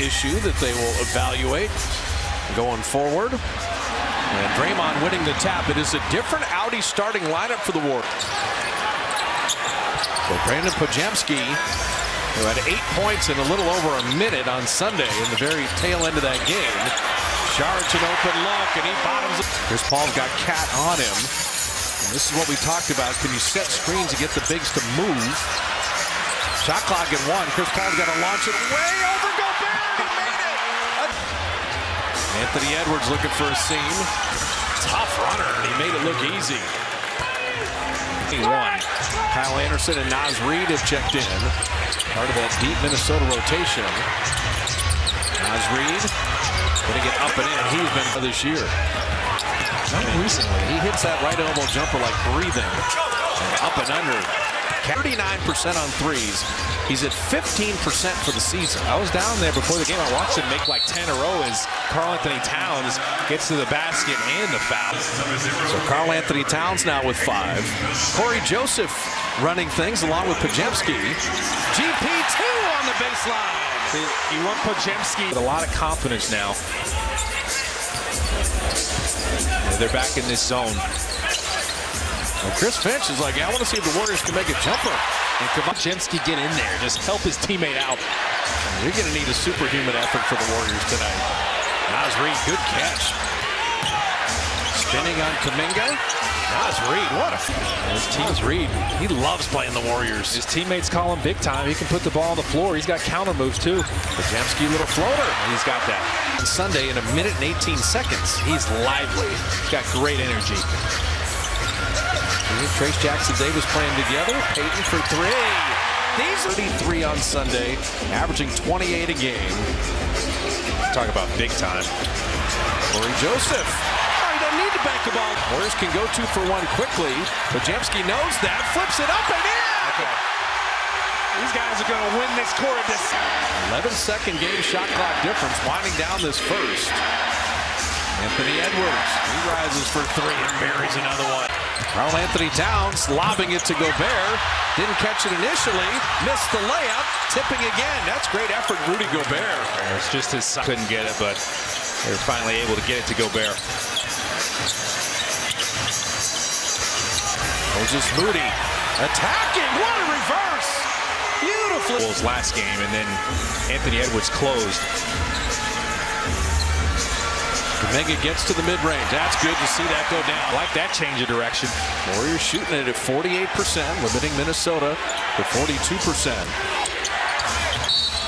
issue that they will evaluate going forward. And Draymond winning the tap. It is a different Audi starting lineup for the Warriors. So Brandon Pojemski, who had 8 points in a little over a minute on Sunday in the very tail end of that game. Saric an open look, and he bottoms it. Chris Paul's got Cat on him. And this is what we talked about. Can you set screens and get the bigs to move? Shot clock at 1. Chris Paul's got to launch it way over Gobert. He made it. Anthony Edwards looking for a seam. Tough runner, and he made it look easy. He won. Kyle Anderson and Naz Reid have checked in. Part of that deep Minnesota rotation. Naz Reid going to get up and in. He's been for this year. Not recently. He hits that right elbow jumper like breathing. And up and under. 39% on threes. He's at 15% for the season. I was down there before the game. I watched him make like 10 in a row as Karl-Anthony Towns gets to the basket and the foul. So Karl-Anthony Towns now with 5. Corey Joseph running things along with Pojemski. GP2 on the baseline. You want Pojemski with a lot of confidence now. They're back in this zone. Well, Chris Finch is like, I want to see if the Warriors can make a jumper. And can Pojemski get in there, just help his teammate out. You're going to need a superhuman effort for the Warriors tonight. Naz Reid, good catch. Spinning on Kuminga. Naz Reid, what a... Naz Reid, he loves playing the Warriors. His teammates call him big time. He can put the ball on the floor. He's got counter moves too. Pojemski, little floater. He's got that. Sunday in 1 minute and 18 seconds. He's lively. He's got great energy. Trace Jackson-Davis playing together. Payton for 3. These are 33 on Sunday, averaging 28 a game. Talk about big time. Corey Joseph. Oh, he doesn't need to bank the ball. Warriors can go 2 for 1 quickly. Pojemski knows that. Flips it up and in. Okay. These guys are going to win this quarter. 11-second game shot clock difference winding down this first. Anthony Edwards. He rises for 3 and buries another one. Karl-Anthony Towns lobbing it to Gobert. Didn't catch it initially. Missed the layup. Tipping again. That's great effort, Rudy Gobert. It's just his son couldn't get it, but they were finally able to get it to Gobert. Moses Moody attacking. What a reverse. Beautiful. Last game, and then Anthony Edwards closed. Kuminga gets to the mid-range. That's good to see that go down. I like that change of direction. Warriors shooting it at 48%, limiting Minnesota to 42%.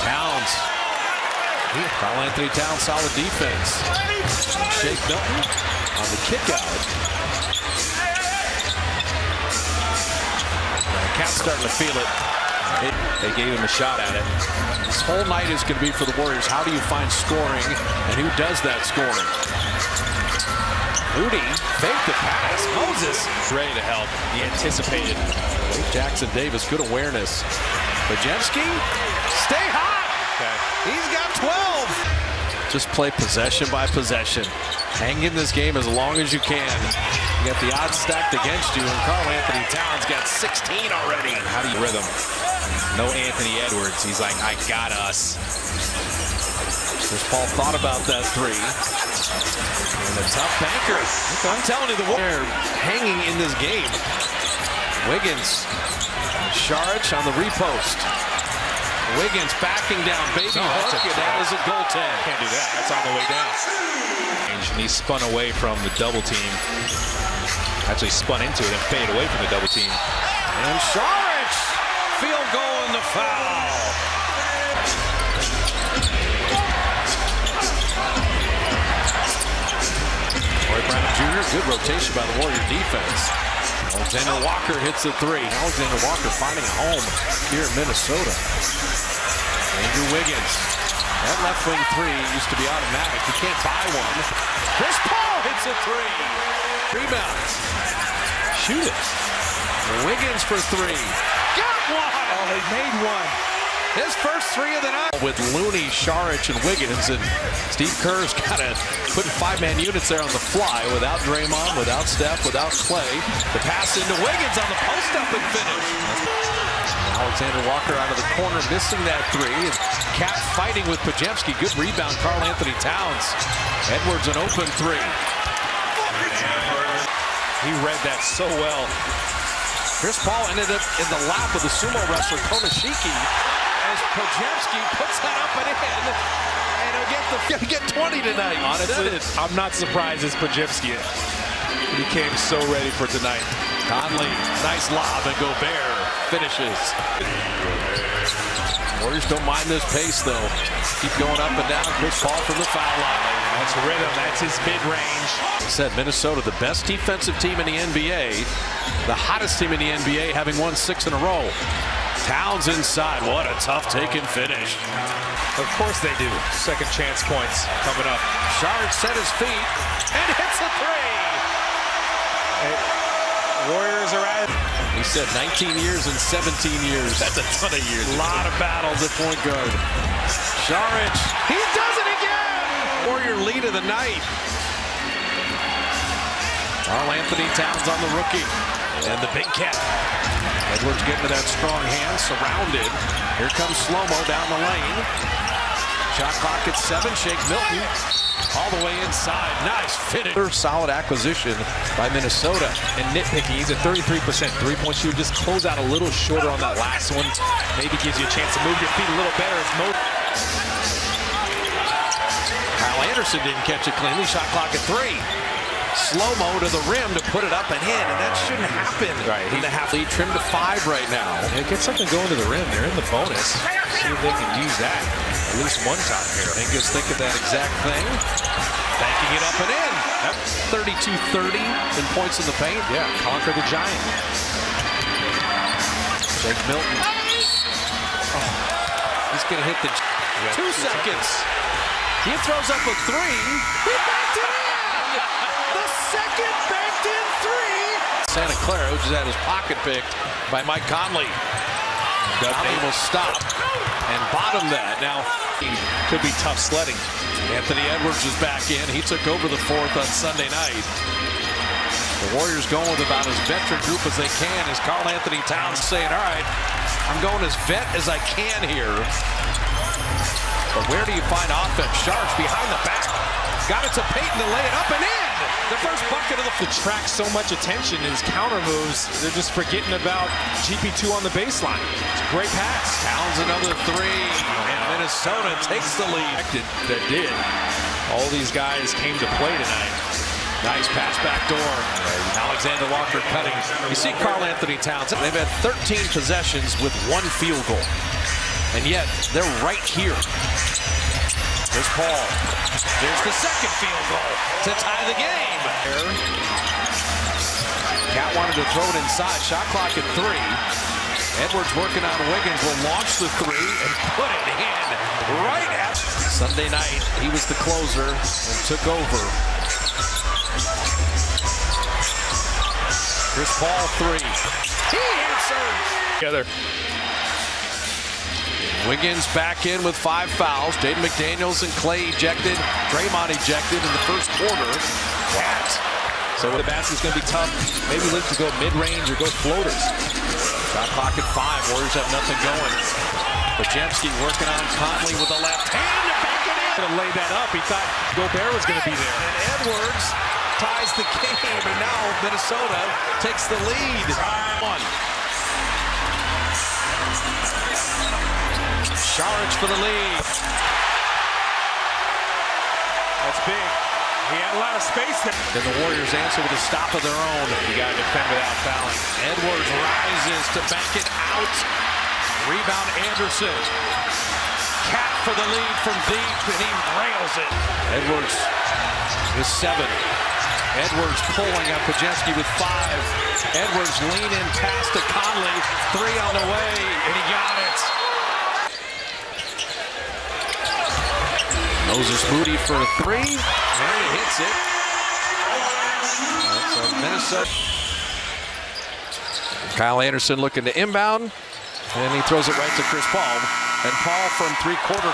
Towns. Karl-Anthony Towns, solid defense. Shake Milton on the kick out. Cat's starting to feel it. They gave him a shot at it. This whole night is going to be for the Warriors. How do you find scoring, and who does that scoring? Moody faked the pass. Moses ready to help. He anticipated. Jackson-Davis, good awareness. Pojemski, stay hot. Okay. He's got 12. Just play possession by possession. Hang in this game as long as you can. You got the odds stacked against you, and Karl-Anthony Towns got 16 already. How do you rhythm? No Anthony Edwards. He's like, I got us. Chris Paul thought about that 3. And a tough banker. I'm telling you, the Warriors hanging in this game. Wiggins. Saric on the repost. Wiggins backing down. Baby hook. That was a goaltend. Can't do that. That's on the way down. And he spun away from the double team. Actually spun into it and faded away from the double team. And Saric. Field goal and the foul. Troy Brown Jr., good rotation by the Warrior defense. Alexander Walker hits the 3. Alexander Walker finding a home here in Minnesota. Andrew Wiggins. That left wing 3 used to be automatic. You can't buy one. Chris Paul hits a 3. Rebounds. Shoot it. Wiggins for 3. Got one! Oh, they made one. His first 3 of the night. With Looney, Saric, and Wiggins, and Steve Kerr's got to put 5-man units there on the fly without Draymond, without Steph, without Clay. The pass into Wiggins on the post-up and finish. Now Alexander Walker out of the corner, missing that three. And Cat fighting with Pajemski. Good rebound, Karl Anthony Towns. Edwards an open three. He read that so well. Chris Paul ended up in the lap of the sumo wrestler Konishiki as Pajemski puts that up and in. And he'll get 20 tonight. Honestly, I'm not surprised it's Pajemski. He came so ready for tonight. Conley, nice lob, and Gobert finishes. Warriors don't mind this pace, though. Keep going up and down. Chris Paul from the foul line. That's rhythm. That's his mid-range. Said Minnesota, the best defensive team in the NBA, the hottest team in the NBA, having won 6 in a row. Towns inside. What a tough take and finish. Of course they do. Second chance points coming up. Shard set his feet and hits a three. Warriors are at it. He said 19 years and 17 years. That's a ton of years. A lot of battles at point guard. Šarić, he does it again! Warrior lead of the night. Karl Anthony Towns on the rookie. And the big cat. Edwards getting to that strong hand, surrounded. Here comes slow-mo down the lane. Shot clock at 7, Shake Milton. All the way inside. Nice finish. Solid acquisition by Minnesota. And nitpicking, he's a 33% three-point shooter. Just close out a little shorter on that last one. Maybe gives you a chance to move your feet a little better. Kyle Anderson didn't catch it cleanly. Shot clock at 3. Slow-mo to the rim to put it up and in, and that shouldn't happen. Right. In the half lead, trimmed to 5 right now. Yeah, get something going to the rim. They're in the bonus. See if they can use that at least one time here. Fingers think of that exact thing. Banking it up and in. 32-30 in points in the paint. Yeah, conquer the giant. Shake Milton. Oh, he's going to hit the 2 seconds. He throws up a 3. He backed it in. The second backed in 3. Santa Clara, who just had his pocket picked by Mike Conley. Conley will stop and bottom that. Now, could be tough sledding. Anthony Edwards is back in. He took over the 4th on Sunday night. The Warriors going with about as veteran group as they can as Karl Anthony Towns saying, all right, I'm going as vet as I can here. But where do you find offense? Šarić behind the back. Got it to Payton to lay it up and in. The first bucket of the attracts so much attention in his counter moves. They're just forgetting about GP2 on the baseline. It's a great pass. Towns another 3. And Minnesota takes the lead. That did. All these guys came to play tonight. Nice pass back door. Alexander Walker cutting. You see Karl Anthony Towns. They've had 13 possessions with 1 field goal. And yet, they're right here. Here's Paul. There's the second field goal to tie the game. Cat wanted to throw it inside. Shot clock at 3. Edwards working on Wiggins will launch the 3 and put it in right at Sunday night. He was the closer and took over. Chris Paul 3. He answers. Together. Wiggins back in with 5 fouls. Jaden McDaniels and Clay ejected. Draymond ejected in the first quarter. Cat. So the basket's going to be tough. Maybe look to go mid-range or go floaters. Shot clock at 5. Warriors have nothing going. Pajemski working on Conley with the left hand to back it in. To lay that up. He thought Gobert was going to be there. And Edwards ties the game. And now Minnesota takes the lead. 1. Šarić for the lead. That's big. He had a lot of space there. Then the Warriors answer with a stop of their own. You got to defend without fouling. Edwards rises to bank it out. Rebound Anderson. Cat for the lead from deep, and he rails it. Edwards is 7. Edwards pulling up Pajemski with 5. Edwards lean in pass to Conley. 3 on the way, and he got it. Moses Moody for a 3, and he hits it. So Minnesota. Kyle Anderson looking to inbound, and he throws it right to Chris Paul. And Paul from 3-quarter